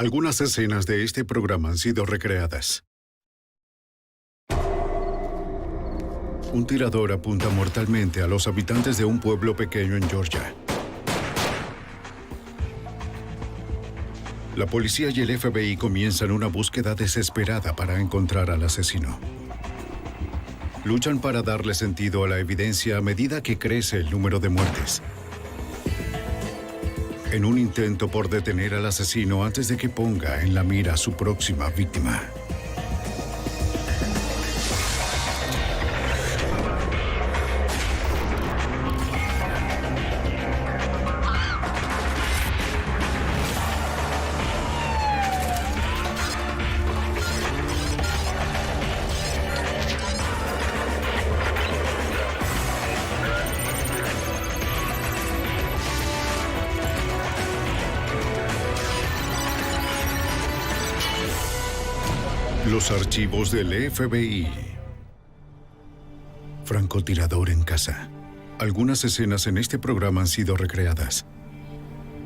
Algunas escenas de este programa han sido recreadas. Un tirador apunta mortalmente a los habitantes de un pueblo pequeño en Georgia. La policía y el FBI comienzan una búsqueda desesperada para encontrar al asesino. Luchan para darle sentido a la evidencia a medida que crece el número de muertes. En un intento por detener al asesino antes de que ponga en la mira a su próxima víctima. Los archivos del FBI. Francotirador en casa. Algunas escenas en este programa han sido recreadas.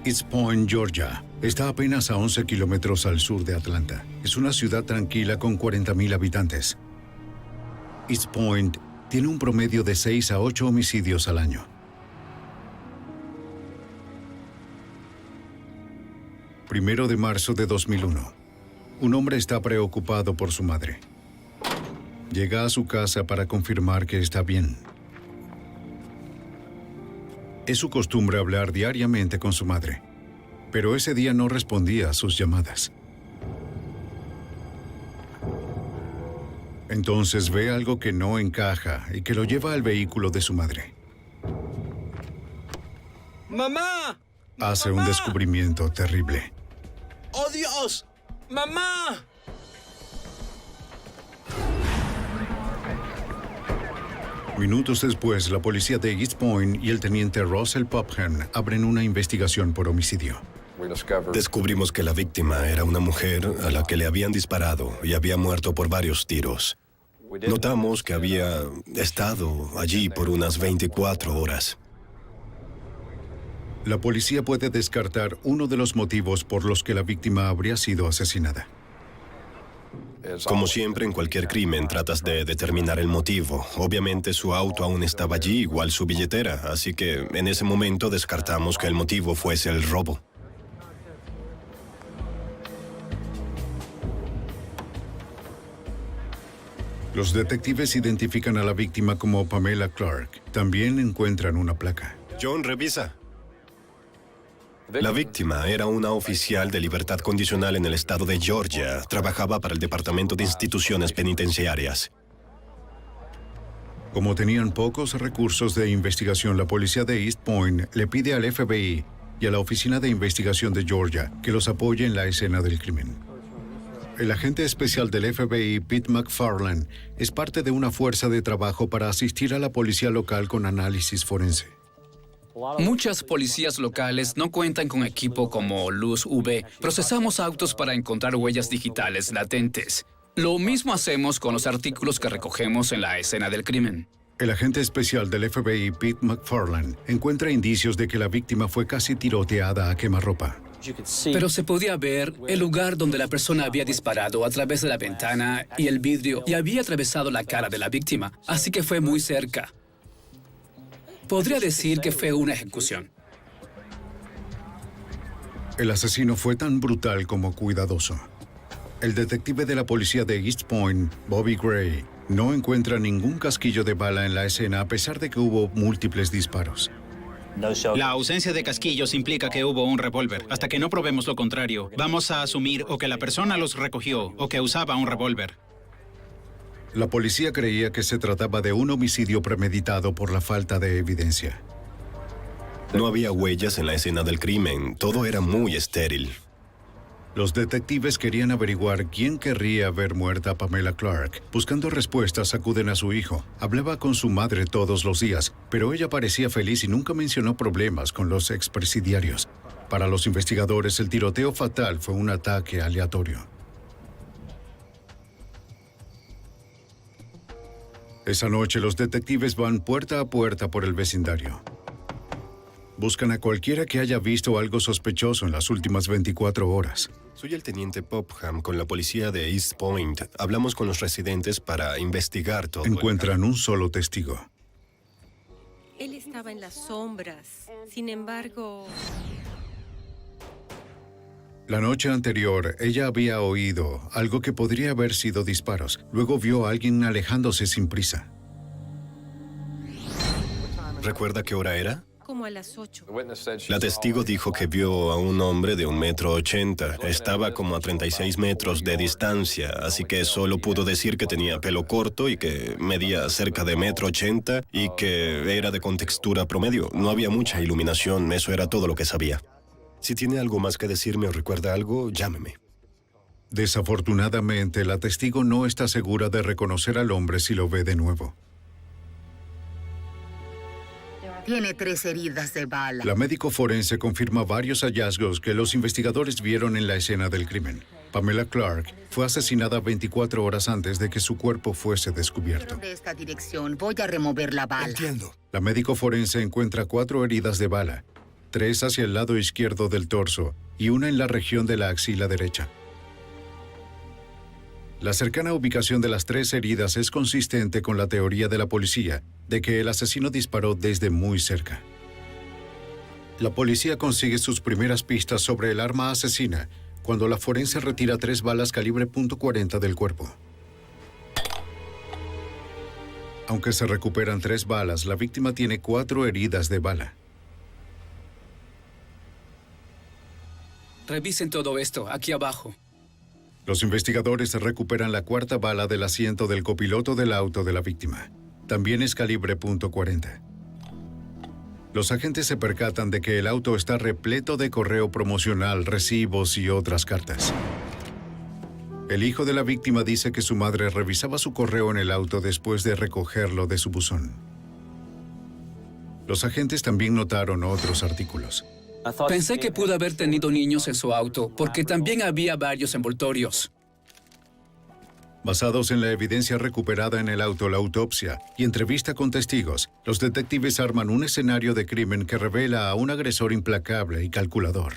East Point, Georgia, está apenas a 11 kilómetros al sur de Atlanta. Es una ciudad tranquila con 40,000 habitantes. East Point tiene un promedio de 6 a 8 homicidios al año. 1 de marzo de 2001. Un hombre está preocupado por su madre. Llega a su casa para confirmar que está bien. Es su costumbre hablar diariamente con su madre, pero ese día no respondía a sus llamadas. Entonces ve algo que no encaja y que lo lleva al vehículo de su madre. ¡Mamá! Hace ¡Mamá! un descubrimiento terrible. ¡Oh, Dios! ¡Mamá! Minutos después, la policía de East Point y el teniente Russell Popham abren una investigación por homicidio. Descubrimos que la víctima era una mujer a la que le habían disparado y había muerto por varios tiros. Notamos que había estado allí por unas 24 horas. La policía puede descartar uno de los motivos por los que la víctima habría sido asesinada. Como siempre en cualquier crimen, tratas de determinar el motivo. Obviamente su auto aún estaba allí, igual su billetera, así que en ese momento descartamos que el motivo fuese el robo. Los detectives identifican a la víctima como Pamela Clark. También encuentran una placa. John, revisa. La víctima era una oficial de libertad condicional en el estado de Georgia. Trabajaba para el Departamento de Instituciones Penitenciarias. Como tenían pocos recursos de investigación, la policía de East Point le pide al FBI y a la Oficina de Investigación de Georgia que los apoye en la escena del crimen. El agente especial del FBI, Pete McFarland, es parte de una fuerza de trabajo para asistir a la policía local con análisis forense. Muchas policías locales no cuentan con equipo como luz UV. Procesamos autos para encontrar huellas digitales latentes. Lo mismo hacemos con los artículos que recogemos en la escena del crimen. El agente especial del FBI, Pete McFarland, encuentra indicios de que la víctima fue casi tiroteada a quemarropa. Pero se podía ver el lugar donde la persona había disparado a través de la ventana y el vidrio y había atravesado la cara de la víctima, así que fue muy cerca. Podría decir que fue una ejecución. El asesino fue tan brutal como cuidadoso. El detective de la policía de East Point, Bobby Gray, no encuentra ningún casquillo de bala en la escena a pesar de que hubo múltiples disparos. La ausencia de casquillos implica que hubo un revólver. Hasta que no probemos lo contrario, vamos a asumir o que la persona los recogió o que usaba un revólver. La policía creía que se trataba de un homicidio premeditado por la falta de evidencia. No había huellas en la escena del crimen. Todo era muy estéril. Los detectives querían averiguar quién querría ver muerta a Pamela Clark. Buscando respuestas, acuden a su hijo. Hablaba con su madre todos los días, pero ella parecía feliz y nunca mencionó problemas con los expresidiarios. Para los investigadores, el tiroteo fatal fue un ataque aleatorio. Esa noche, los detectives van puerta a puerta por el vecindario. Buscan a cualquiera que haya visto algo sospechoso en las últimas 24 horas. Soy el teniente Popham con la policía de East Point. Hablamos con los residentes para investigar todo. Encuentran un solo testigo. Él estaba en las sombras. Sin embargo, La noche anterior, ella había oído algo que podría haber sido disparos. Luego vio a alguien alejándose sin prisa. ¿Recuerda qué hora era? como a las 8. La testigo dijo que vio a un hombre de 1,80 m. Estaba como a 36 metros de distancia, así que solo pudo decir que tenía pelo corto y que medía cerca de 1,80 m y que era de contextura promedio. No había mucha iluminación, eso era todo lo que sabía. Si tiene algo más que decirme o recuerda algo, llámeme. Desafortunadamente, la testigo no está segura de reconocer al hombre si lo ve de nuevo. Tiene 3 heridas de bala. La médico forense confirma varios hallazgos que los investigadores vieron en la escena del crimen. Pamela Clark fue asesinada 24 horas antes de que su cuerpo fuese descubierto. De esta dirección, voy a remover la bala. Entiendo. La médico forense encuentra 4 heridas de bala, 3 hacia el lado izquierdo del torso y una en la región de la axila derecha. La cercana ubicación de las 3 heridas es consistente con la teoría de la policía de que el asesino disparó desde muy cerca. La policía consigue sus primeras pistas sobre el arma asesina cuando la forense retira 3 balas calibre .40 del cuerpo. Aunque se recuperan 3 balas, la víctima tiene 4 heridas de bala. Revisen todo esto, aquí abajo. Los investigadores recuperan la 4ª bala del asiento del copiloto del auto de la víctima. También es calibre .40. Los agentes se percatan de que el auto está repleto de correo promocional, recibos y otras cartas. El hijo de la víctima dice que su madre revisaba su correo en el auto después de recogerlo de su buzón. Los agentes también notaron otros artículos. Pensé que pudo haber tenido niños en su auto, porque también había varios envoltorios. Basados en la evidencia recuperada en el auto, la autopsia y entrevista con testigos, los detectives arman un escenario de crimen que revela a un agresor implacable y calculador.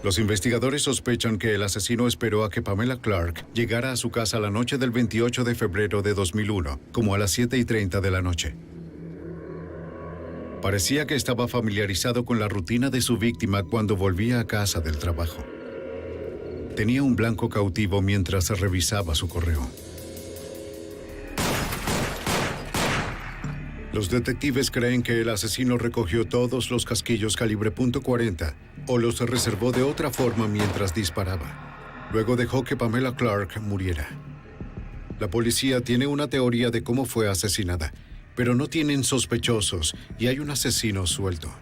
Los investigadores sospechan que el asesino esperó a que Pamela Clark llegara a su casa la noche del 28 de febrero de 2001, como a las 7:30 de la noche. Parecía que estaba familiarizado con la rutina de su víctima cuando volvía a casa del trabajo. Tenía un blanco cautivo mientras revisaba su correo. Los detectives creen que el asesino recogió todos los casquillos calibre .40 o los reservó de otra forma mientras disparaba. Luego dejó que Pamela Clark muriera. La policía tiene una teoría de cómo fue asesinada, pero no tienen sospechosos y hay un asesino suelto.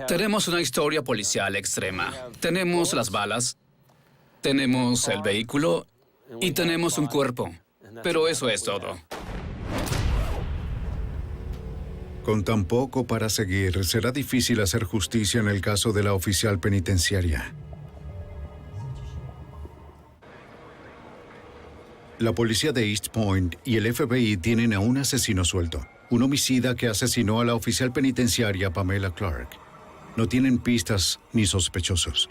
Tenemos una historia policial extrema. Tenemos las balas, tenemos el vehículo y tenemos un cuerpo. Pero eso es todo. Con tan poco para seguir, será difícil hacer justicia en el caso de la oficial penitenciaria. La policía de East Point y el FBI tienen a un asesino suelto, un homicida que asesinó a la oficial penitenciaria Pamela Clark. No tienen pistas ni sospechosos.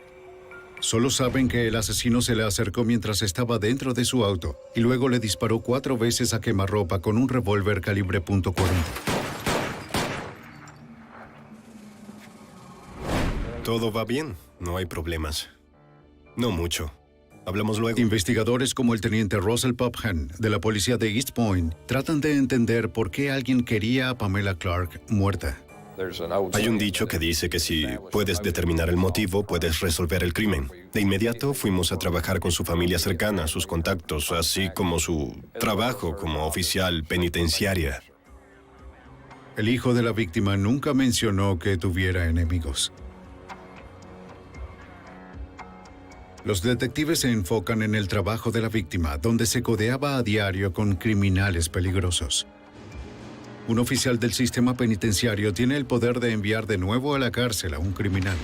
Solo saben que el asesino se le acercó mientras estaba dentro de su auto y luego le disparó 4 veces a quemarropa con un revólver calibre .40. Todo va bien, no hay problemas. No mucho. Hablamos luego. Investigadores como el teniente Russell Popham de la policía de East Point tratan de entender por qué alguien quería a Pamela Clark muerta. Hay un dicho que dice que si puedes determinar el motivo, puedes resolver el crimen. De inmediato fuimos a trabajar con su familia cercana, sus contactos, así como su trabajo como oficial penitenciaria. El hijo de la víctima nunca mencionó que tuviera enemigos. Los detectives se enfocan en el trabajo de la víctima, donde se codeaba a diario con criminales peligrosos. Un oficial del sistema penitenciario tiene el poder de enviar de nuevo a la cárcel a un criminal.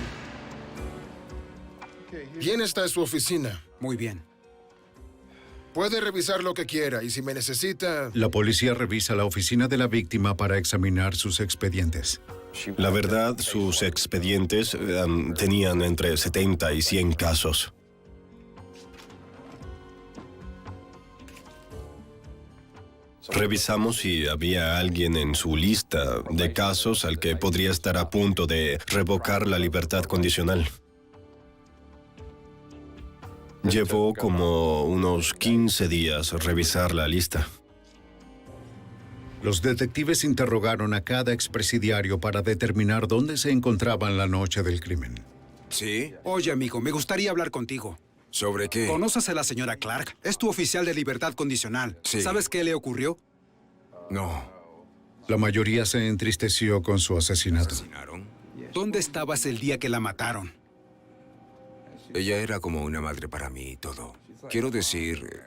¿Quién está en su oficina? Muy bien. Puede revisar lo que quiera y si me necesita... La policía revisa la oficina de la víctima para examinar sus expedientes. La verdad, sus expedientes tenían entre 70 y 100 casos. Revisamos si había alguien en su lista de casos al que podría estar a punto de revocar la libertad condicional. Llevó como unos 15 días revisar la lista. Los detectives interrogaron a cada expresidiario para determinar dónde se encontraban la noche del crimen. ¿Sí? Oye, amigo, me gustaría hablar contigo. ¿Sobre qué? ¿Conoces a la señora Clark? Es tu oficial de libertad condicional. Sí. ¿Sabes qué le ocurrió? No. La mayoría se entristeció con su asesinato. ¿Asesinaron? ¿Dónde estabas el día que la mataron? Ella era como una madre para mí y todo. Quiero decir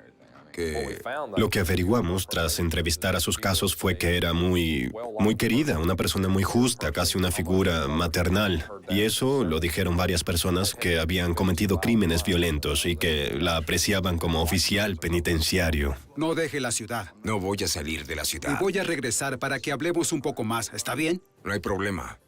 que... Lo que averiguamos tras entrevistar a sus casos fue que era muy querida, una persona muy justa, casi una figura maternal. Y eso lo dijeron varias personas que habían cometido crímenes violentos y que la apreciaban como oficial penitenciario. No deje la ciudad. No voy a salir de la Y ciudad. voy a regresar para que hablemos un poco más. ¿Está bien? No hay problema.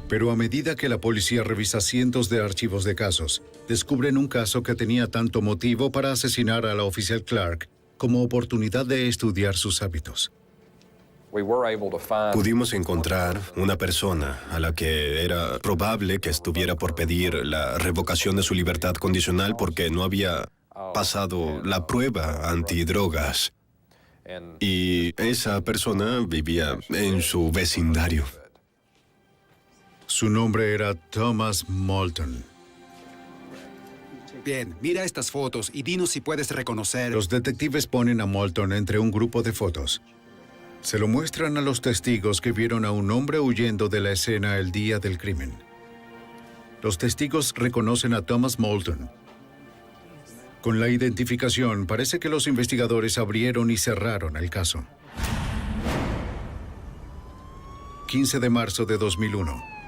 Pero a medida que la policía revisa cientos de archivos de casos, descubren un caso que tenía tanto motivo para asesinar a la oficial Clark como oportunidad de estudiar sus hábitos. Pudimos encontrar una persona a la que era probable que estuviera por pedir la revocación de su libertad condicional porque no había pasado la prueba antidrogas. Y esa persona vivía en su vecindario. Su nombre era Thomas Moulton. Bien, mira estas fotos y dinos si puedes reconocer... Los detectives ponen a Moulton entre un grupo de fotos. Se lo muestran a los testigos que vieron a un hombre huyendo de la escena el día del crimen. Los testigos reconocen a Thomas Moulton. Con la identificación, parece que los investigadores abrieron y cerraron el caso. 15 de marzo de 2001.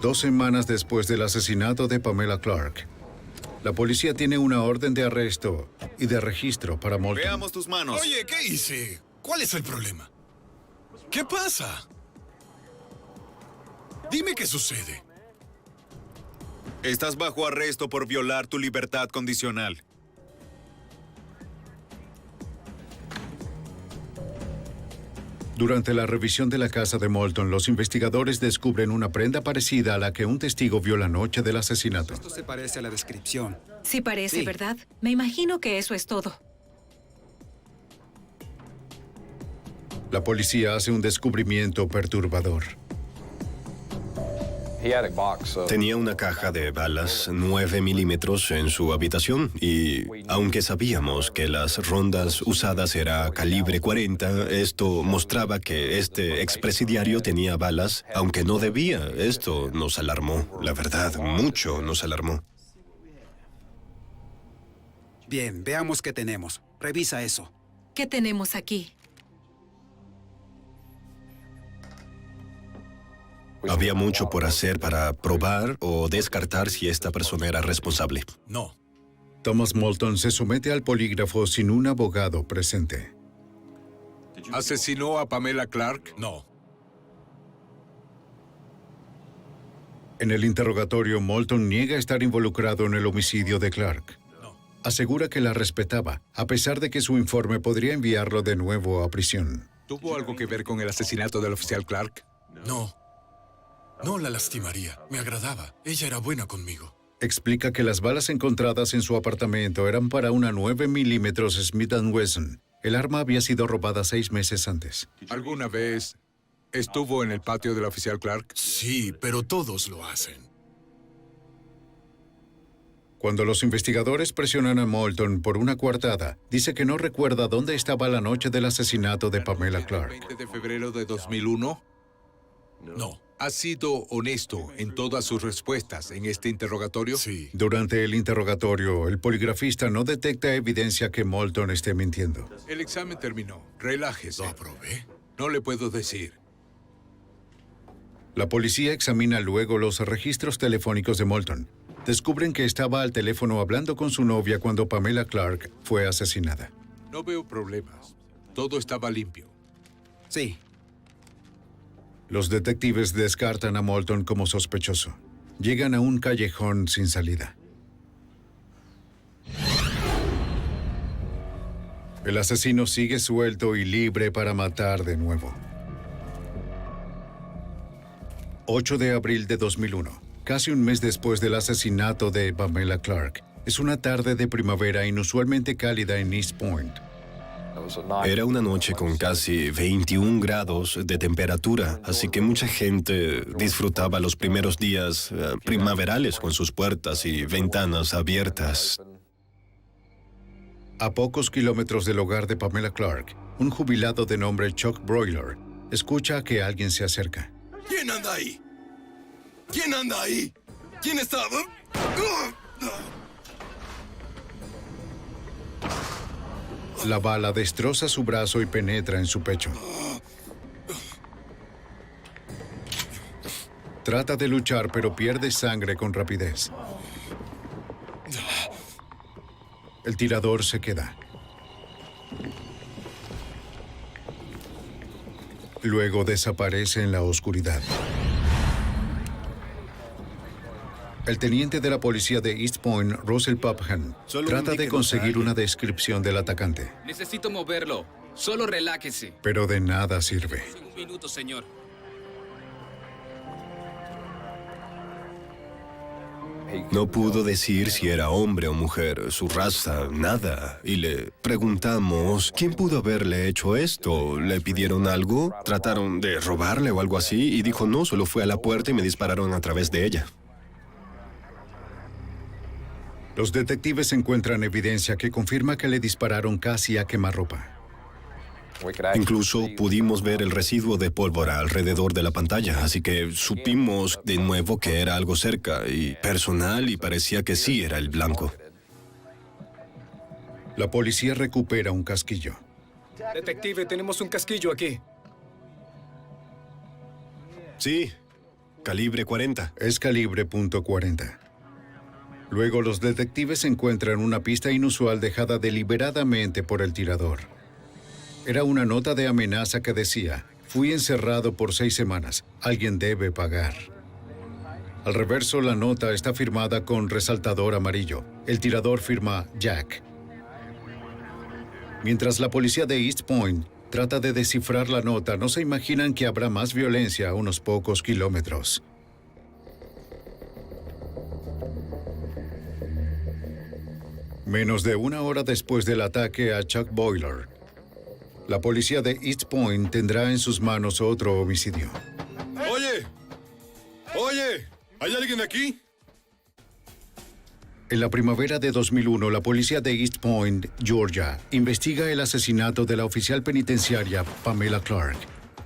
2 semanas después del asesinato de Pamela Clark, la policía tiene una orden de arresto y de registro para Moulton. Veamos tus manos. Oye, ¿qué hice? ¿Cuál es el problema? ¿Qué pasa? Dime qué sucede. Estás bajo arresto por violar tu libertad condicional. Durante la revisión de la casa de Moulton, los investigadores descubren una prenda parecida a la que un testigo vio la noche del asesinato. Esto se parece a la descripción. Sí parece, Sí. ¿verdad? Me imagino que eso es todo. La policía hace un descubrimiento perturbador. Tenía una caja de balas 9 milímetros en su habitación y, aunque sabíamos que las rondas usadas era calibre 40, esto mostraba que este expresidiario tenía balas, aunque no debía. Esto nos alarmó, la verdad, mucho nos alarmó. Bien, veamos qué tenemos. Revisa eso. ¿Qué tenemos aquí? Había mucho por hacer para probar o descartar si esta persona era responsable. No. Thomas Moulton se somete al polígrafo sin un abogado presente. ¿Asesinó a Pamela Clark? No. En el interrogatorio, Moulton niega estar involucrado en el homicidio de Clark. Asegura que la respetaba, a pesar de que su informe podría enviarlo de nuevo a prisión. ¿Tuvo algo que ver con el asesinato del oficial Clark? No. No la lastimaría. Me agradaba. Ella era buena conmigo. Explica que las balas encontradas en su apartamento eran para una 9 milímetros Smith & Wesson. El arma había sido robada 6 meses antes. ¿Alguna vez estuvo en el patio del oficial Clark? Sí, pero todos lo hacen. Cuando los investigadores presionan a Moulton por una coartada, dice que no recuerda dónde estaba la noche del asesinato de Pamela Clark. ¿El 20 de febrero de 2001? No. ¿Ha sido honesto en todas sus respuestas en este interrogatorio? Sí. Durante el interrogatorio, el poligrafista no detecta evidencia que Moulton esté mintiendo. El examen terminó. Relájese. ¿Lo aprobé? No le puedo decir. La policía examina luego los registros telefónicos de Moulton. descubren que estaba al teléfono hablando con su novia cuando Pamela Clark fue asesinada. No veo problemas. Todo estaba limpio. Sí. Los detectives descartan a Moulton como sospechoso. Llegan a un callejón sin salida. El asesino sigue suelto y libre para matar de nuevo. 8 de abril de 2001, casi un mes después del asesinato de Pamela Clark. Es una tarde de primavera inusualmente cálida en East Point. Era una noche con casi 21 grados de temperatura, así que mucha gente disfrutaba los primeros días primaverales con sus puertas y ventanas abiertas. A pocos kilómetros del hogar de Pamela Clark, un jubilado de nombre Chuck Broiler escucha que alguien se acerca. ¿Quién anda ahí? ¿Quién anda ahí? ¿Quién está? La bala destroza su brazo y penetra en su pecho. Trata de luchar, pero pierde sangre con rapidez. El tirador se queda. Luego desaparece en la oscuridad. El teniente de la policía de East Point, Russell Popham, trata de conseguir una descripción del atacante. Necesito moverlo. Solo relájese. Pero de nada sirve. Un minuto, señor. No pudo decir si era hombre o mujer, su raza, nada. Y le preguntamos, ¿quién pudo haberle hecho esto? ¿Le pidieron algo? ¿Trataron de robarle o algo así? Y dijo, no, solo fue a la puerta y me dispararon a través de ella. Los detectives encuentran evidencia que confirma que le dispararon casi a quemarropa. Incluso pudimos ver el residuo de pólvora alrededor de la pantalla, así que supimos de nuevo que era algo cerca y personal y parecía que sí era el blanco. La policía recupera un casquillo. Detective, tenemos un casquillo aquí. Sí, calibre 40. Es calibre .40. Luego los detectives encuentran una pista inusual dejada deliberadamente por el tirador. Era una nota de amenaza que decía, fui encerrado por 6 semanas, alguien debe pagar. Al reverso, la nota está firmada con resaltador amarillo. El tirador firma Jack. Mientras la policía de East Point trata de descifrar la nota, no se imaginan que habrá más violencia a unos pocos kilómetros. Menos de una hora después del ataque a Chuck Boiler, la policía de East Point tendrá en sus manos otro homicidio. ¡Oye! ¡Oye! ¿Hay alguien aquí? En la primavera de 2001, la policía de East Point, Georgia, investiga el asesinato de la oficial penitenciaria Pamela Clark.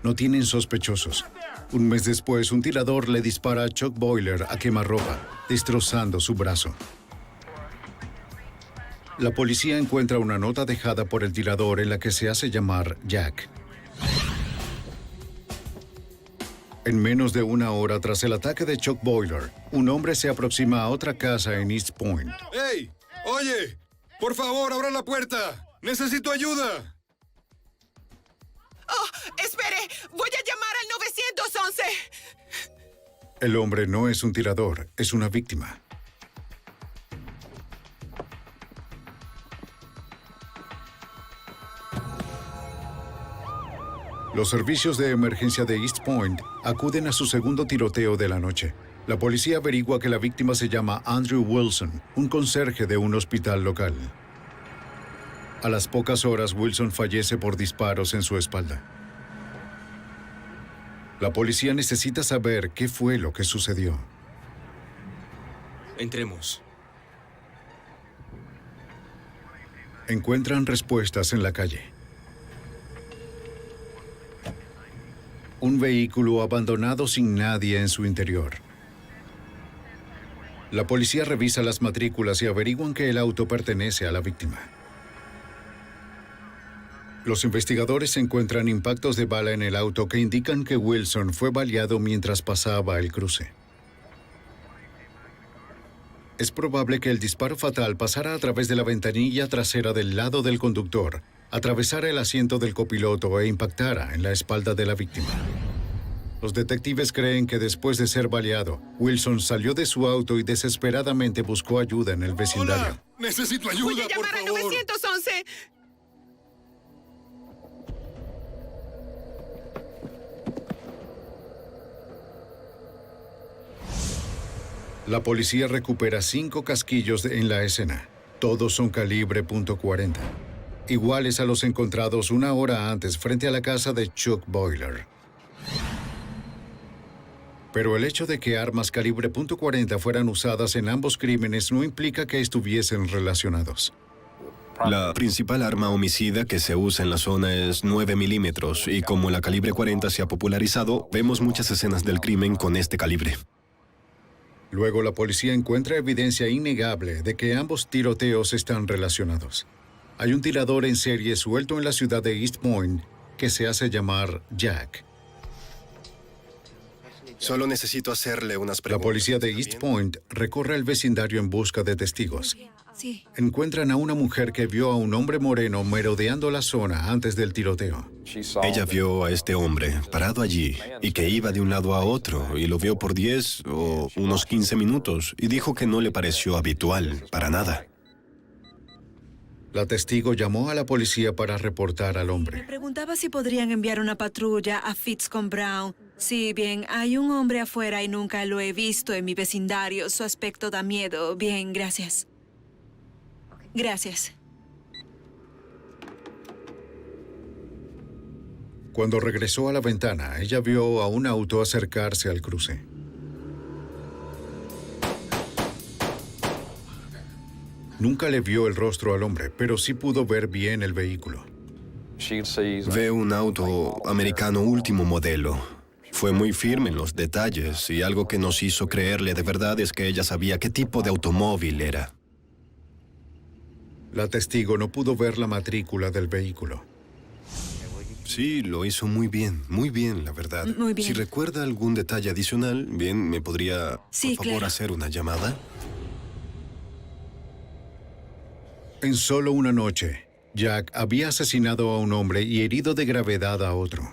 No tienen sospechosos. Un mes después, un tirador le dispara a Chuck Boiler a quemarropa, destrozando su brazo. La policía encuentra una nota dejada por el tirador en la que se hace llamar Jack. En menos de una hora tras el ataque de Chuck Boiler, un hombre se aproxima a otra casa en East Point. ¡Hey! ¡Oye! ¡Por favor, abra la puerta! ¡Necesito ayuda! ¡Oh! ¡Espere! ¡Voy a llamar al 911! El hombre no es un tirador, es una víctima. Los servicios de emergencia de East Point acuden a su segundo tiroteo de la noche. La policía averigua que la víctima se llama Andrew Wilson, un conserje de un hospital local. A las pocas horas, Wilson fallece por disparos en su espalda. La policía necesita saber qué fue lo que sucedió. Entremos. Encuentran respuestas en la calle. Un vehículo abandonado sin nadie en su interior. La policía revisa las matrículas y averiguan que el auto pertenece a la víctima. Los investigadores encuentran impactos de bala en el auto que indican que Wilson fue baleado mientras pasaba el cruce. Es probable que el disparo fatal pasara a través de la ventanilla trasera del lado del conductor, atravesara el asiento del copiloto e impactara en la espalda de la víctima. Los detectives creen que después de ser baleado, Wilson salió de su auto y desesperadamente buscó ayuda en el vecindario. ¡Hola! ¡Necesito ayuda, Voy a llamar al 911. La policía recupera 5 casquillos en la escena. Todos son calibre .40, iguales a los encontrados una hora antes frente a la casa de Chuck Boiler. Pero el hecho de que armas calibre .40 fueran usadas en ambos crímenes no implica que estuviesen relacionados. La principal arma homicida que se usa en la zona es 9 milímetros y como la calibre 40 se ha popularizado, vemos muchas escenas del crimen con este calibre. Luego la policía encuentra evidencia innegable de que ambos tiroteos están relacionados. Hay un tirador en serie suelto en la ciudad de East Point que se hace llamar Jack. Solo necesito hacerle unas La preguntas. policía de East Point recorre el vecindario en busca de testigos. Sí. Encuentran a una mujer que vio a un hombre moreno merodeando la zona antes del tiroteo. Ella vio a este hombre parado allí y que iba de un lado a otro y lo vio por 10 o unos 15 minutos y dijo que no le pareció habitual, para nada. La testigo llamó a la policía para reportar al Me hombre. preguntaba si podrían enviar una patrulla a Fitz con Brown. Sí, bien, hay un hombre afuera y nunca lo he visto en mi vecindario. Su aspecto da miedo. Bien, gracias. Gracias. Cuando regresó a la ventana, ella vio a un auto acercarse al cruce. Nunca le vio el rostro al hombre, pero sí pudo ver bien el vehículo. Ve un auto americano último modelo. Fue muy firme en los detalles y algo que nos hizo creerle de verdad es que ella sabía qué tipo de automóvil era. La testigo no pudo ver la matrícula del vehículo. Sí, lo hizo muy bien, la verdad. Muy bien. Si recuerda algún detalle adicional, bien, ¿me podría, Sí, por favor, claro. hacer una llamada? En solo una noche, Jack había asesinado a un hombre y herido de gravedad a otro.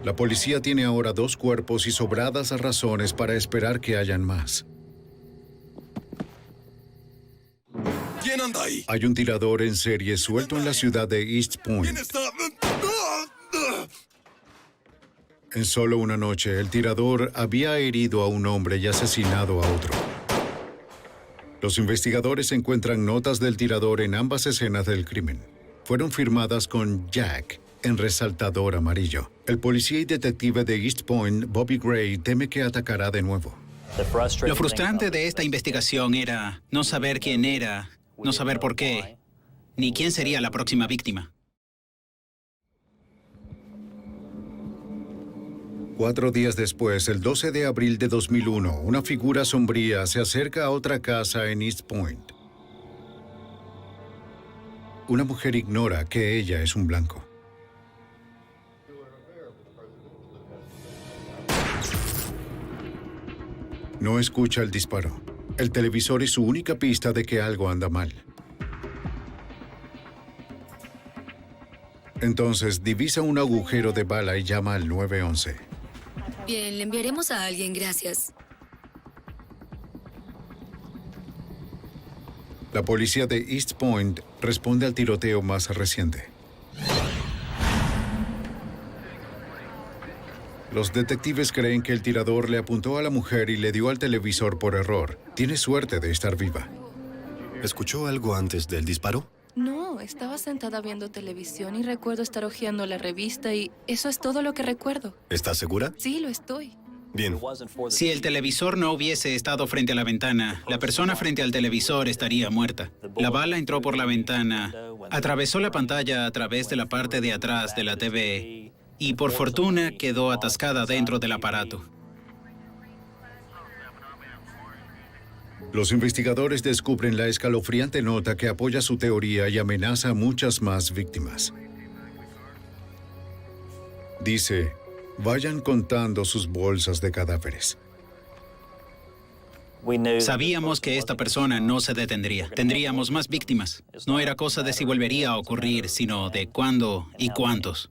La policía tiene ahora 2 cuerpos y sobradas razones para esperar que hayan más. ¿Quién anda ahí? Hay un tirador en serie suelto en la ciudad de East Point. ¿Quién está? En solo una noche, el tirador había herido a un hombre y asesinado a otro. Los investigadores encuentran notas del tirador en ambas escenas del crimen. Fueron firmadas con Jack en resaltador amarillo. El policía y detective de East Point, Bobby Gray, teme que atacará de nuevo. Lo frustrante de esta investigación era no saber quién era, no saber por qué, ni quién sería la próxima víctima. 4 días después, el 12 de abril de 2001, una figura sombría se acerca a otra casa en East Point. Una mujer ignora que ella es un blanco. No escucha el disparo. El televisor es su única pista de que algo anda mal. Entonces divisa un agujero de bala y llama al 911. Bien, le enviaremos a alguien, gracias. La policía de East Point responde al tiroteo más reciente. Los detectives creen que el tirador le apuntó a la mujer y le dio al televisor por error. Tiene suerte de estar viva. ¿Escuchó algo antes del disparo? No, estaba sentada viendo televisión y recuerdo estar hojeando la revista y eso es todo lo que recuerdo. ¿Estás segura? Sí, lo estoy. Bien. Si el televisor no hubiese estado frente a la ventana, la persona frente al televisor estaría muerta. La bala entró por la ventana, atravesó la pantalla a través de la parte de atrás de la TV y por fortuna quedó atascada dentro del aparato. Los investigadores descubren la escalofriante nota que apoya su teoría y amenaza a muchas más víctimas. Dice, vayan contando sus bolsas de cadáveres. Sabíamos que esta persona no se detendría. Tendríamos más víctimas. No era cosa de si volvería a ocurrir, sino de cuándo y cuántos.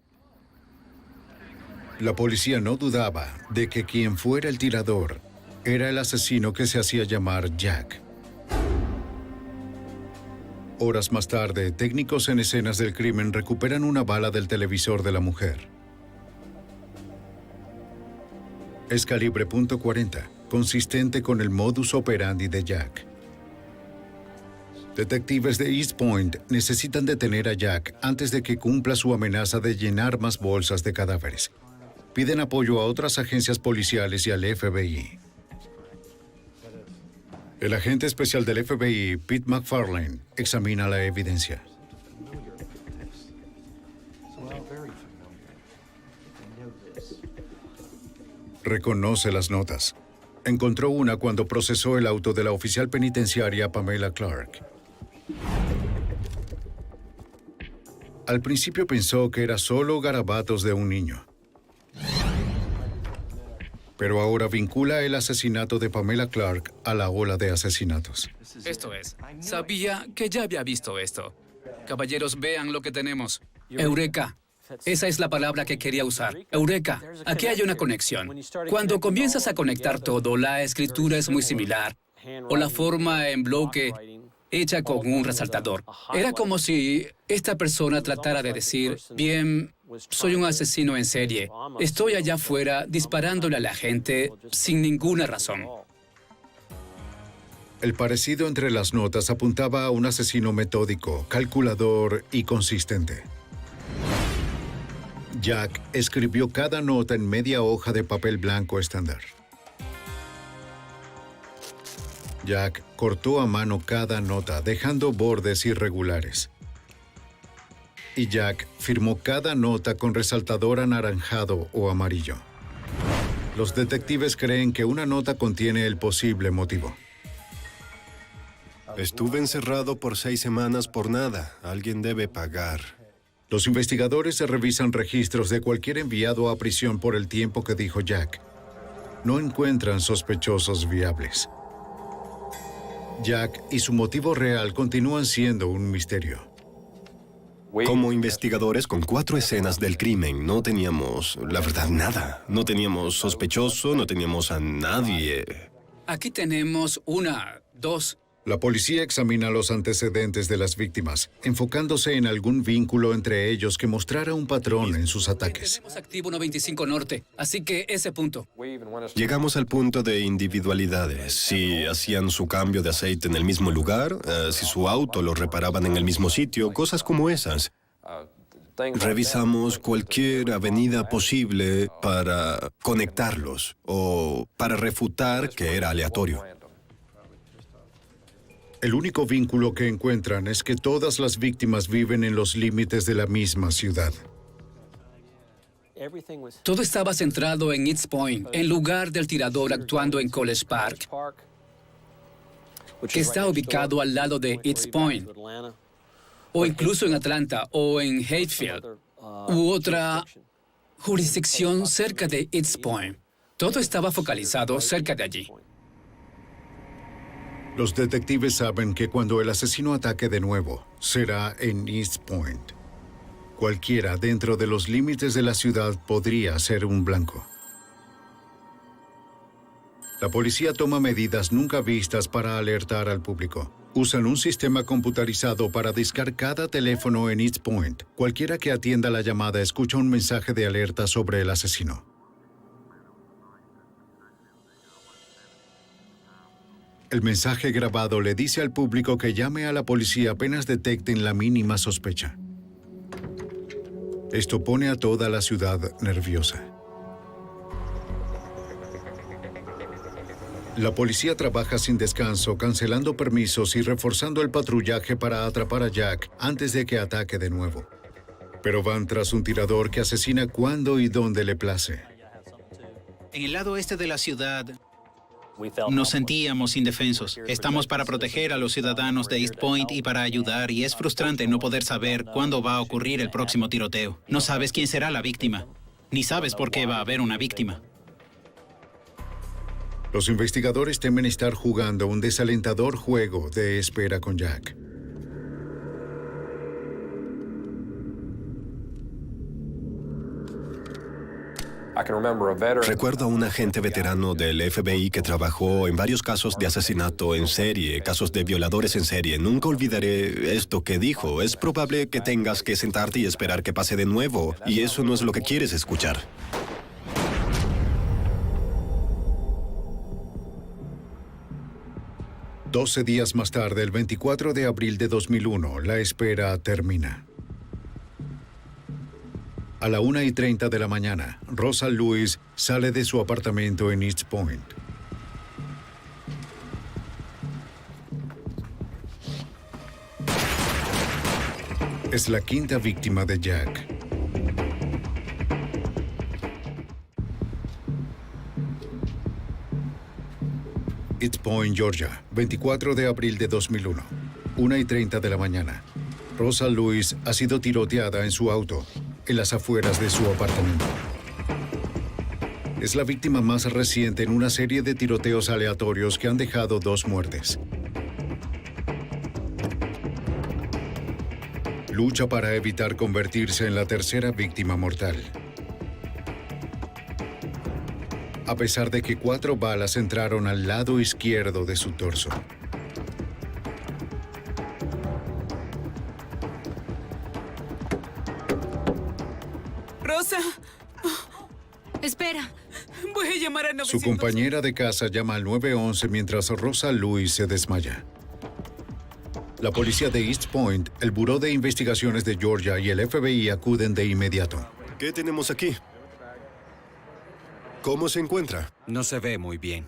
La policía no dudaba de que quien fuera el tirador era el asesino que se hacía llamar Jack. Horas más tarde, técnicos en escenas del crimen recuperan una bala del televisor de la mujer. Es calibre .40, consistente con el modus operandi de Jack. Detectives de East Point necesitan detener a Jack antes de que cumpla su amenaza de llenar más bolsas de cadáveres. Piden apoyo a otras agencias policiales y al FBI. El agente especial del FBI, Pete McFarlane, examina la evidencia. Reconoce las notas. Encontró una cuando procesó el auto de la oficial penitenciaria Pamela Clark. Al principio pensó que era solo garabatos de un niño. Pero ahora vincula el asesinato de Pamela Clark a la ola de asesinatos. Esto es, sabía que ya había visto esto. Caballeros, vean lo que tenemos. Eureka. Esa es la palabra que quería usar. Eureka. Aquí hay una conexión. Cuando comienzas a conectar todo, la escritura es muy similar. O la forma en bloque hecha con un resaltador. Era como si esta persona tratara de decir, bien, soy un asesino en serie. Estoy allá afuera disparándole a la gente sin ninguna razón. El parecido entre las notas apuntaba a un asesino metódico, calculador y consistente. Jack escribió cada nota en media hoja de papel blanco estándar. Jack cortó a mano cada nota, dejando bordes irregulares. Y Jack firmó cada nota con resaltador anaranjado o amarillo. Los detectives creen que una nota contiene el posible motivo. Estuve encerrado por 6 semanas por nada. Alguien debe pagar. Los investigadores revisan registros de cualquier enviado a prisión por el tiempo que dijo Jack. No encuentran sospechosos viables. Jack y su motivo real continúan siendo un misterio. Como investigadores con 4 escenas del crimen, no teníamos, la verdad, nada. No teníamos sospechoso, no teníamos a nadie. Aquí tenemos 1, 2. La policía examina los antecedentes de las víctimas, enfocándose en algún vínculo entre ellos que mostrara un patrón en sus ataques. Tenemos activo 125 Norte, así que ese punto. Llegamos al punto de individualidades. Si hacían su cambio de aceite en el mismo lugar, si su auto lo reparaban en el mismo sitio, cosas como esas. Revisamos cualquier avenida posible para conectarlos o para refutar que era aleatorio. El único vínculo que encuentran es que todas las víctimas viven en los límites de la misma ciudad. Todo estaba centrado en East Point, en lugar del tirador actuando en College Park, que está ubicado al lado de East Point, o incluso en Atlanta o en Hatfield, u otra jurisdicción cerca de East Point. Todo estaba focalizado cerca de allí. Los detectives saben que cuando el asesino ataque de nuevo, será en East Point. Cualquiera dentro de los límites de la ciudad podría ser un blanco. La policía toma medidas nunca vistas para alertar al público. Usan un sistema computarizado para discar cada teléfono en East Point. Cualquiera que atienda la llamada escucha un mensaje de alerta sobre el asesino. El mensaje grabado le dice al público que llame a la policía apenas detecten la mínima sospecha. Esto pone a toda la ciudad nerviosa. La policía trabaja sin descanso, cancelando permisos y reforzando el patrullaje para atrapar a Jack antes de que ataque de nuevo. Pero van tras un tirador que asesina cuando y donde le place. En el lado este de la ciudad, nos sentíamos indefensos. Estamos para proteger a los ciudadanos de East Point y para ayudar, y es frustrante no poder saber cuándo va a ocurrir el próximo tiroteo. No sabes quién será la víctima, ni sabes por qué va a haber una víctima. Los investigadores temen estar jugando un desalentador juego de espera con Jack. Recuerdo a un agente veterano del FBI que trabajó en varios casos de asesinato en serie, casos de violadores en serie. Nunca olvidaré esto que dijo. Es probable que tengas que sentarte y esperar que pase de nuevo, y eso no es lo que quieres escuchar. Doce días más tarde, el 24 de abril de 2001, la espera termina. A la 1:30 de la mañana, Rosa Lewis sale de su apartamento en East Point. Es la quinta víctima de Jack. East Point, Georgia, 24 de abril de 2001, 1:30 de la mañana. Rosa Lewis ha sido tiroteada en su auto, en las afueras de su apartamento. Es la víctima más reciente en una serie de tiroteos aleatorios que han dejado 2 muertes. Lucha para evitar convertirse en la tercera víctima mortal. A pesar de que 4 balas entraron al lado izquierdo de su torso. Rosa. Espera. Voy a llamar a 911. Su compañera de casa llama al 911 mientras Rosa Lewis se desmaya. La policía de East Point, el Buró de Investigaciones de Georgia y el FBI acuden de inmediato. ¿Qué tenemos aquí? ¿Cómo se encuentra? No se ve muy bien.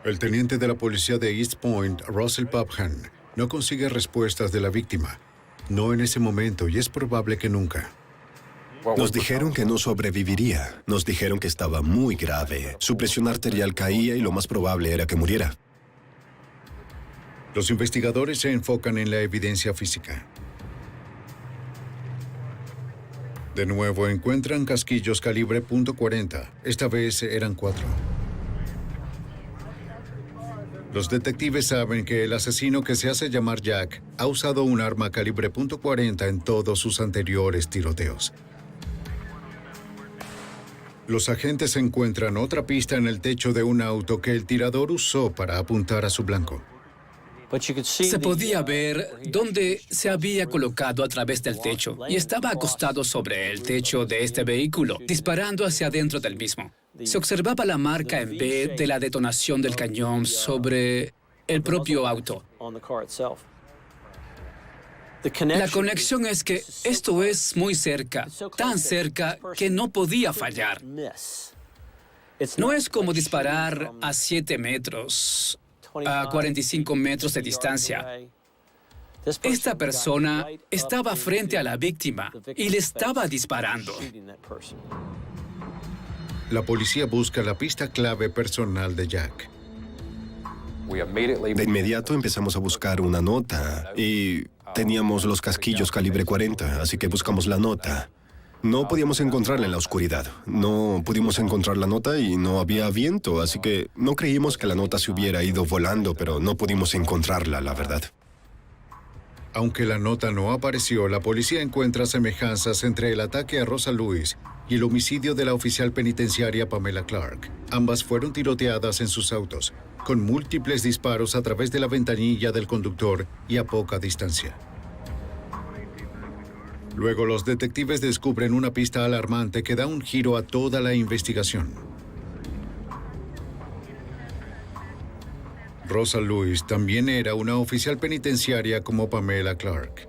El teniente de la policía de East Point, Russell Popham, no consigue respuestas de la víctima. No en ese momento, y es probable que nunca. Nos dijeron que no sobreviviría. Nos dijeron que estaba muy grave. Su presión arterial caía y lo más probable era que muriera. Los investigadores se enfocan en la evidencia física. De nuevo encuentran casquillos calibre .40. Esta vez eran 4. Los detectives saben que el asesino que se hace llamar Jack ha usado un arma calibre .40 en todos sus anteriores tiroteos. Los agentes encuentran otra pista en el techo de un auto que el tirador usó para apuntar a su blanco. Se podía ver dónde se había colocado a través del techo y estaba acostado sobre el techo de este vehículo, disparando hacia adentro del mismo. Se observaba la marca en B de la detonación del cañón sobre el propio auto. La conexión es que esto es muy cerca, tan cerca que no podía fallar. No es como disparar a 7 metros, a 45 metros de distancia. Esta persona estaba frente a la víctima y le estaba disparando. La policía busca la pista clave personal de Jack. De inmediato empezamos a buscar una nota y teníamos los casquillos calibre 40, así que buscamos la nota. No podíamos encontrarla en la oscuridad. No pudimos encontrar la nota y no había viento, así que no creímos que la nota se hubiera ido volando, pero no pudimos encontrarla, la verdad. Aunque la nota no apareció, la policía encuentra semejanzas entre el ataque a Rosa Lewis y el homicidio de la oficial penitenciaria Pamela Clark. Ambas fueron tiroteadas en sus autos, con múltiples disparos a través de la ventanilla del conductor y a poca distancia. Luego los detectives descubren una pista alarmante que da un giro a toda la investigación. Rosa Lewis también era una oficial penitenciaria como Pamela Clark.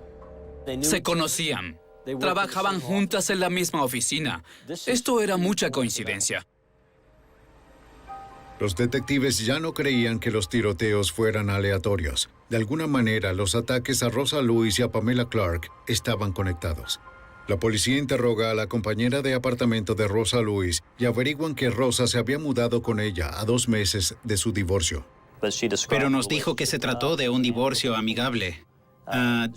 Se conocían. Trabajaban juntas en la misma oficina. Esto era mucha coincidencia. Los detectives ya no creían que los tiroteos fueran aleatorios. De alguna manera, los ataques a Rosa Lewis y a Pamela Clark estaban conectados. La policía interroga a la compañera de apartamento de Rosa Lewis y averiguan que Rosa se había mudado con ella a 2 meses de su divorcio. Pero nos dijo que se trató de un divorcio amigable.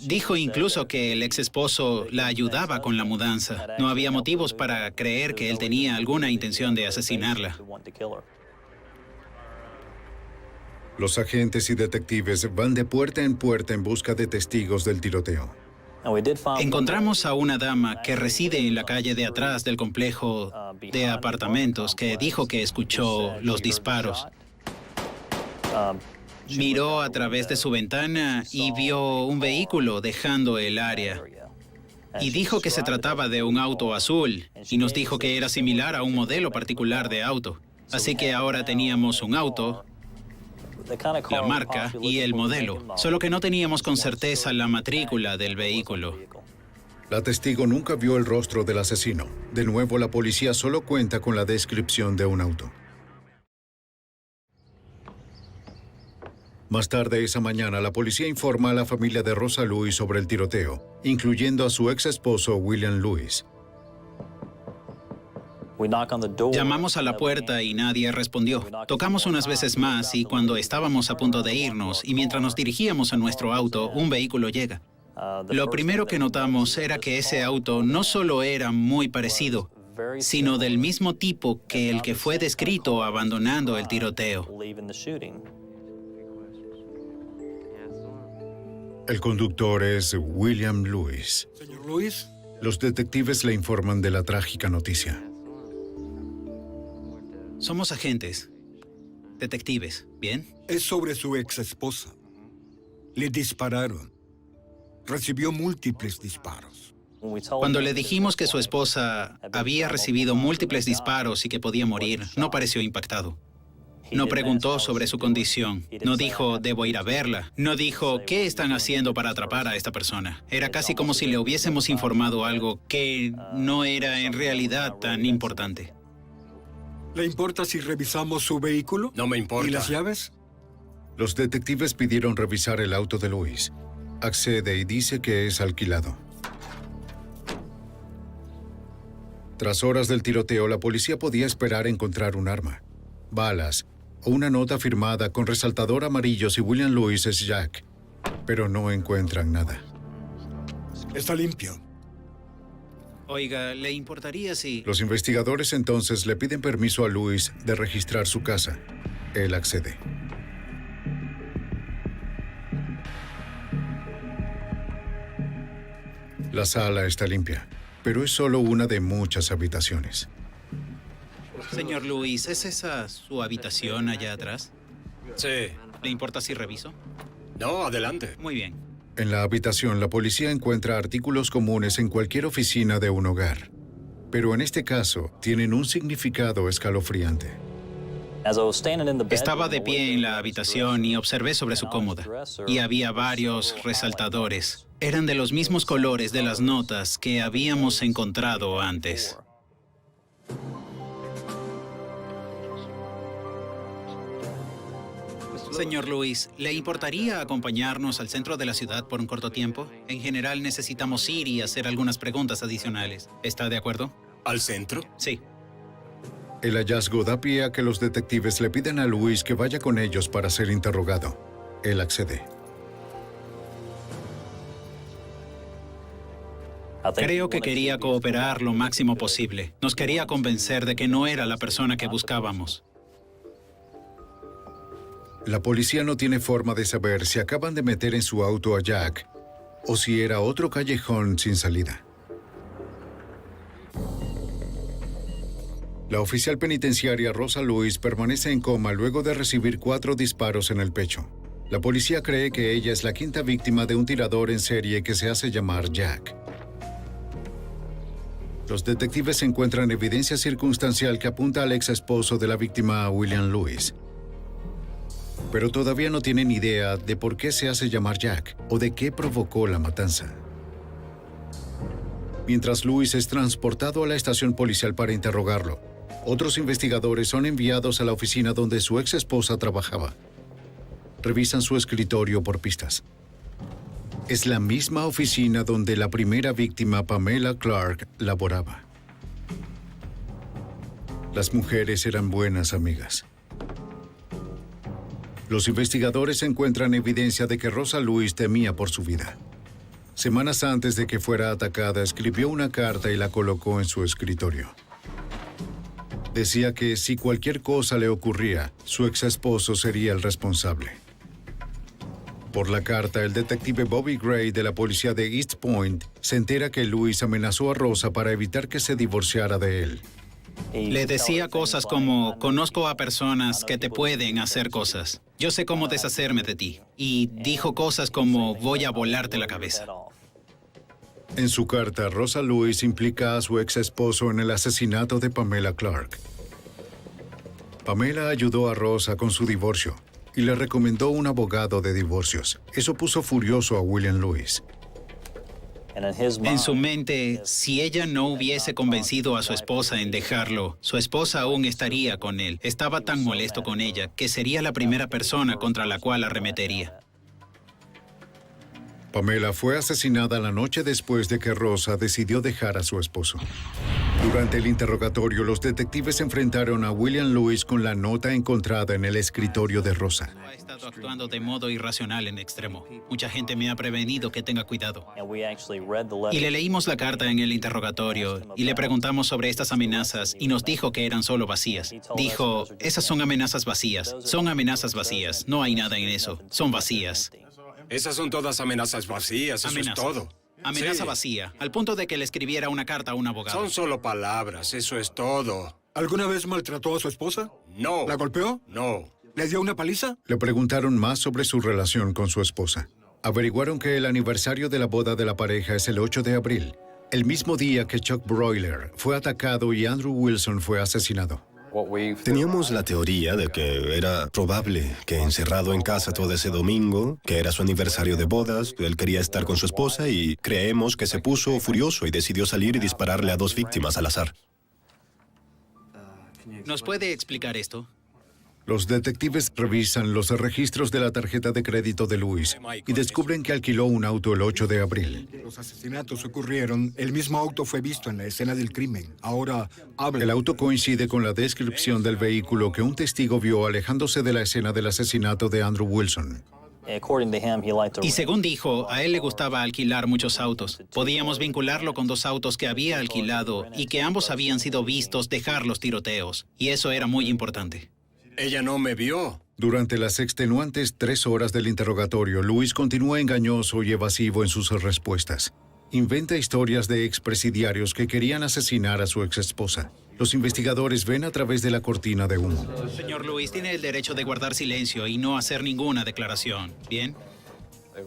Dijo incluso que el ex esposo la ayudaba con la mudanza. No había motivos para creer que él tenía alguna intención de asesinarla. Los agentes y detectives van de puerta en busca de testigos del tiroteo. Encontramos a una dama que reside en la calle de atrás del complejo de apartamentos que dijo que escuchó los disparos. Miró a través de su ventana y vio un vehículo dejando el área. Y dijo que se trataba de un auto azul y nos dijo que era similar a un modelo particular de auto. Así que ahora teníamos un auto, la marca y el modelo, solo que no teníamos con certeza la matrícula del vehículo. La testigo nunca vio el rostro del asesino. De nuevo, la policía solo cuenta con la descripción de un auto. Más tarde esa mañana, la policía informa a la familia de Rosa Louise sobre el tiroteo, incluyendo a su ex esposo William Louise. Llamamos a la puerta y nadie respondió. Tocamos unas veces más y cuando estábamos a punto de irnos y mientras nos dirigíamos a nuestro auto, un vehículo llega. Lo primero que notamos era que ese auto no solo era muy parecido, sino del mismo tipo que el que fue descrito abandonando el tiroteo. El conductor es William Louise. Señor Louise. Los detectives le informan de la trágica noticia. Somos agentes, detectives, ¿bien? Es sobre su ex esposa. Le dispararon. Recibió múltiples disparos. Cuando le dijimos que su esposa había recibido múltiples disparos y que podía morir, no pareció impactado. No preguntó sobre su condición. No dijo, debo ir a verla. No dijo, ¿qué están haciendo para atrapar a esta persona? Era casi como si le hubiésemos informado algo que no era en realidad tan importante. ¿Le importa si revisamos su vehículo? No me importa. ¿Y las llaves? Los detectives pidieron revisar el auto de Louise. Accede y dice que es alquilado. Tras horas del tiroteo, la policía podía esperar encontrar un arma, balas o una nota firmada con resaltador amarillo si William Louise es Jack, pero no encuentran nada. Está limpio. Oiga, ¿le importaría si...? Los investigadores entonces le piden permiso a Louise de registrar su casa. Él accede. La sala está limpia, pero es solo una de muchas habitaciones. Señor Louise, ¿es esa su habitación allá atrás? Sí. ¿Le importa si reviso? No, adelante. Muy bien. En la habitación, la policía encuentra artículos comunes en cualquier oficina de un hogar. Pero en este caso, tienen un significado escalofriante. Estaba de pie en la habitación y observé sobre su cómoda. Y había varios resaltadores. Eran de los mismos colores de las notas que habíamos encontrado antes. Señor Louise, ¿le importaría acompañarnos al centro de la ciudad por un corto tiempo? En general necesitamos ir y hacer algunas preguntas adicionales. ¿Está de acuerdo? ¿Al centro? Sí. El hallazgo da pie a que los detectives le piden a Louise que vaya con ellos para ser interrogado. Él accede. Creo que quería cooperar lo máximo posible. Nos quería convencer de que no era la persona que buscábamos. La policía no tiene forma de saber si acaban de meter en su auto a Jack o si era otro callejón sin salida. La oficial penitenciaria Rosa Louise permanece en coma luego de recibir 4 disparos en el pecho. La policía cree que ella es la quinta víctima de un tirador en serie que se hace llamar Jack. Los detectives encuentran evidencia circunstancial que apunta al ex esposo de la víctima, William Louise. Pero todavía no tienen idea de por qué se hace llamar Jack o de qué provocó la matanza. Mientras Louise es transportado a la estación policial para interrogarlo, otros investigadores son enviados a la oficina donde su ex esposa trabajaba. Revisan su escritorio por pistas. Es la misma oficina donde la primera víctima, Pamela Clark, laboraba. Las mujeres eran buenas amigas. Los investigadores encuentran evidencia de que Rosa Louise temía por su vida. Semanas antes de que fuera atacada, escribió una carta y la colocó en su escritorio. Decía que si cualquier cosa le ocurría, su ex esposo sería el responsable. Por la carta, el detective Bobby Gray de la policía de East Point se entera que Louis amenazó a Rosa para evitar que se divorciara de él. Le decía cosas como, conozco a personas que te pueden hacer cosas. Yo sé cómo deshacerme de ti. Y dijo cosas como, voy a volarte la cabeza. En su carta, Rosa Louis implica a su ex esposo en el asesinato de Pamela Clark. Pamela ayudó a Rosa con su divorcio y le recomendó un abogado de divorcios. Eso puso furioso a William Louis. En su mente, si ella no hubiese convencido a su esposa en dejarlo, su esposa aún estaría con él. Estaba tan molesto con ella que sería la primera persona contra la cual arremetería. Pamela fue asesinada la noche después de que Rosa decidió dejar a su esposo. Durante el interrogatorio, los detectives enfrentaron a William Louis con la nota encontrada en el escritorio de Rosa. Ha estado actuando de modo irracional en extremo. Mucha gente me ha prevenido que tenga cuidado. Y le leímos la carta en el interrogatorio y le preguntamos sobre estas amenazas y nos dijo que eran solo vacías. Dijo, esas son amenazas vacías. Son amenazas vacías. No hay nada en eso. Son vacías. Esas son todas amenazas vacías, eso es todo. Amenaza vacía, al punto de que le escribiera una carta a un abogado. Son solo palabras, eso es todo. ¿Alguna vez maltrató a su esposa? No. ¿La golpeó? No. ¿Le dio una paliza? Le preguntaron más sobre su relación con su esposa. Averiguaron que el aniversario de la boda de la pareja es el 8 de abril, el mismo día que Chuck Broiler fue atacado y Andrew Wilson fue asesinado. Teníamos la teoría de que era probable que encerrado en casa todo ese domingo, que era su aniversario de bodas, él quería estar con su esposa y creemos que se puso furioso y decidió salir y dispararle a 2 víctimas al azar. ¿Nos puede explicar esto? Los detectives revisan los registros de la tarjeta de crédito de Louis y descubren que alquiló un auto el 8 de abril. Los asesinatos ocurrieron, el mismo auto fue visto en la escena del crimen. Ahora, el auto coincide con la descripción del vehículo que un testigo vio alejándose de la escena del asesinato de Andrew Wilson. Y según dijo, a él le gustaba alquilar muchos autos. Podíamos vincularlo con 2 autos que había alquilado y que ambos habían sido vistos dejar los tiroteos. Y eso era muy importante. Ella no me vio. Durante las extenuantes 3 horas del interrogatorio, Louis continúa engañoso y evasivo en sus respuestas. Inventa historias de expresidiarios que querían asesinar a su exesposa. Los investigadores ven a través de la cortina de humo. Señor Louis tiene el derecho de guardar silencio y no hacer ninguna declaración. ¿Bien?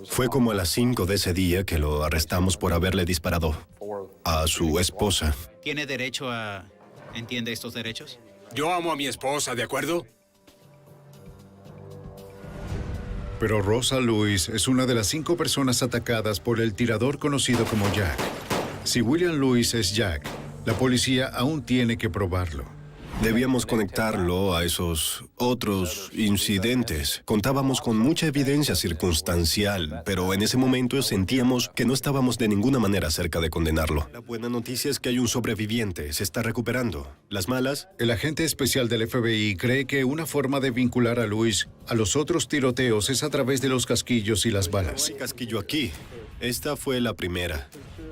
Fue como a las 5 de ese día que lo arrestamos por haberle disparado a su esposa. ¿Tiene derecho a... ¿Entiende estos derechos? Yo amo a mi esposa, ¿de acuerdo? Pero Rosa Louis es una de las 5 personas atacadas por el tirador conocido como Jack. Si William Louis es Jack, la policía aún tiene que probarlo. Debíamos conectarlo a esos otros incidentes. Contábamos con mucha evidencia circunstancial, pero en ese momento sentíamos que no estábamos de ninguna manera cerca de condenarlo. La buena noticia es que hay un sobreviviente, se está recuperando. Las malas... El agente especial del FBI cree que una forma de vincular a Louis a los otros tiroteos es a través de los casquillos y las balas. No hay casquillo aquí. Esta fue la primera.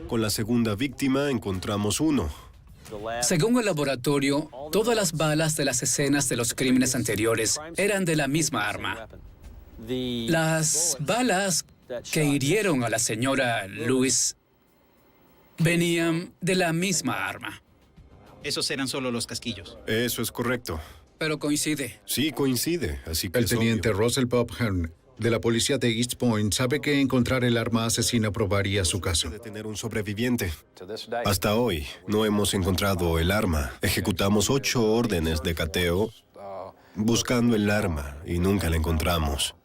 Con la segunda víctima encontramos uno. Según el laboratorio, todas las balas de las escenas de los crímenes anteriores eran de la misma arma. Las balas que hirieron a la señora Louis venían de la misma arma. Esos eran solo los casquillos. Eso es correcto. Pero coincide. Sí, coincide. Así que el teniente Russell Popham de la policía de East Point sabe que encontrar el arma asesina probaría su caso. De tener un sobreviviente. Hasta hoy no hemos encontrado el arma. Ejecutamos 8 órdenes de cateo buscando el arma y nunca la encontramos.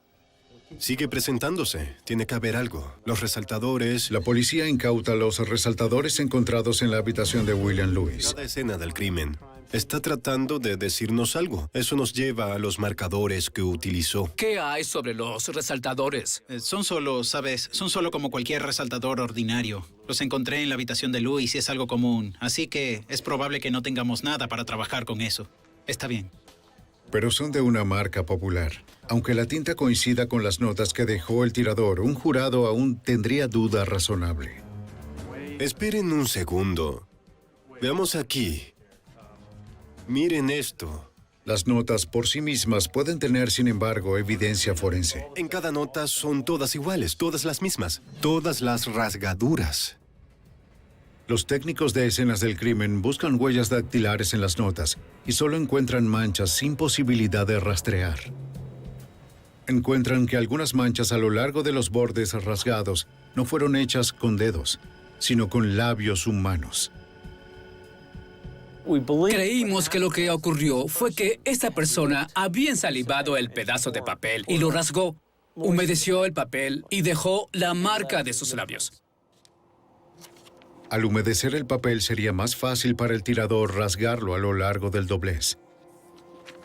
Sigue presentándose. Tiene que haber algo. Los resaltadores... La policía incauta los resaltadores encontrados en la habitación de William Louis. Cada escena del crimen está tratando de decirnos algo. Eso nos lleva a los marcadores que utilizó. ¿Qué hay sobre los resaltadores? Son solo, ¿sabes? Son solo como cualquier resaltador ordinario. Los encontré en la habitación de Louis y es algo común. Así que es probable que no tengamos nada para trabajar con eso. Está bien. pero son de una marca popular. Aunque la tinta coincida con las notas que dejó el tirador, un jurado aún tendría duda razonable. Esperen un segundo. Veamos aquí. Miren esto. Las notas por sí mismas pueden tener, sin embargo, evidencia forense. En cada nota son todas iguales, todas las mismas, todas las rasgaduras. Los técnicos de escenas del crimen buscan huellas dactilares en las notas y solo encuentran manchas sin posibilidad de rastrear. Encuentran que algunas manchas a lo largo de los bordes rasgados no fueron hechas con dedos, sino con labios humanos. Creímos que lo que ocurrió fue que esta persona había ensalivado el pedazo de papel y lo rasgó, humedeció el papel y dejó la marca de sus labios. Al humedecer el papel sería más fácil para el tirador rasgarlo a lo largo del doblez.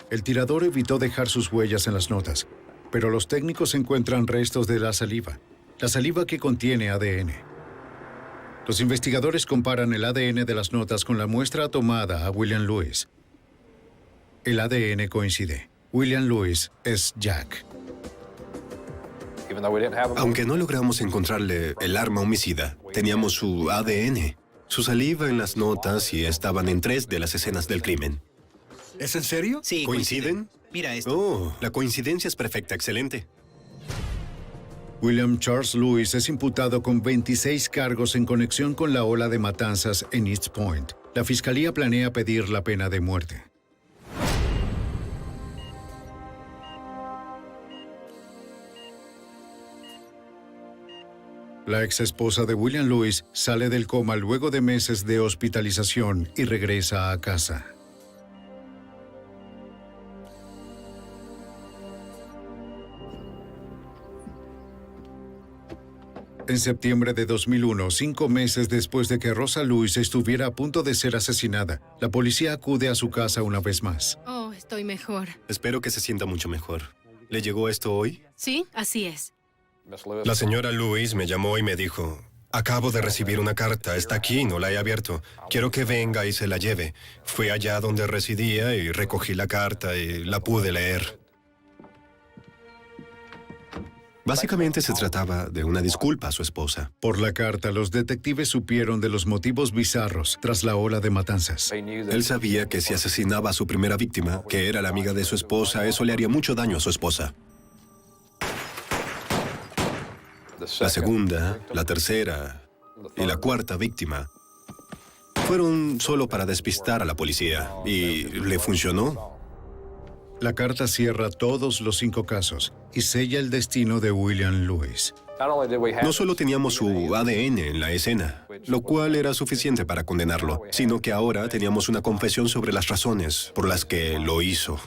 El tirador evitó dejar sus huellas en las notas, pero los técnicos encuentran restos de la saliva que contiene ADN. Los investigadores comparan el ADN de las notas con la muestra tomada a William Lewis. El ADN coincide. William Lewis es Jack. Aunque no logramos encontrarle el arma homicida, teníamos su ADN, su saliva en las notas y estaban en 3 de las escenas del crimen. ¿Es en serio? Sí. ¿Coinciden? Mira esto. Oh, la coincidencia es perfecta, excelente. William Charles Lewis es imputado con 26 cargos en conexión con la ola de matanzas en East Point. La fiscalía planea pedir la pena de muerte. La ex esposa de William Lewis sale del coma luego de meses de hospitalización y regresa a casa. En septiembre de 2001, 5 meses después de que Rosa Lewis estuviera a punto de ser asesinada, la policía acude a su casa una vez más. Oh, estoy mejor. Espero que se sienta mucho mejor. ¿Le llegó esto hoy? Sí, así es. La señora Lewis me llamó y me dijo, acabo de recibir una carta, está aquí, no la he abierto. Quiero que venga y se la lleve. Fui allá donde residía y recogí la carta y la pude leer. Básicamente se trataba de una disculpa a su esposa. Por la carta, los detectives supieron de los motivos bizarros tras la ola de matanzas. Él sabía que si asesinaba a su primera víctima, que era la amiga de su esposa, eso le haría mucho daño a su esposa. La segunda, la tercera y la cuarta víctima fueron solo para despistar a la policía. ¿Y le funcionó? La carta cierra todos los 5 casos y sella el destino de William Lewis. No solo teníamos su ADN en la escena, lo cual era suficiente para condenarlo, sino que ahora teníamos una confesión sobre las razones por las que lo hizo.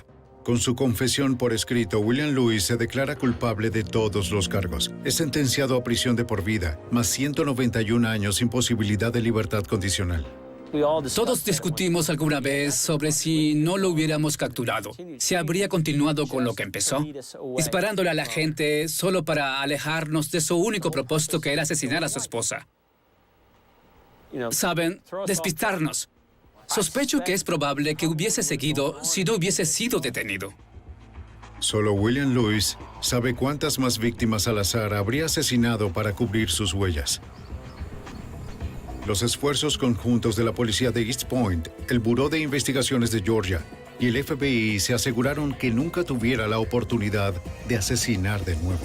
Con su confesión por escrito, William Lewis se declara culpable de todos los cargos. Es sentenciado a prisión de por vida, más 191 años sin posibilidad de libertad condicional. Todos discutimos alguna vez sobre si no lo hubiéramos capturado. ¿Se habría continuado con lo que empezó? Disparándole a la gente solo para alejarnos de su único propósito, que era asesinar a su esposa. Saben, despistarnos. Sospecho que es probable que hubiese seguido si no hubiese sido detenido. Solo William Lewis sabe cuántas más víctimas al azar habría asesinado para cubrir sus huellas. Los esfuerzos conjuntos de la policía de East Point, el Buró de Investigaciones de Georgia y el FBI se aseguraron que nunca tuviera la oportunidad de asesinar de nuevo.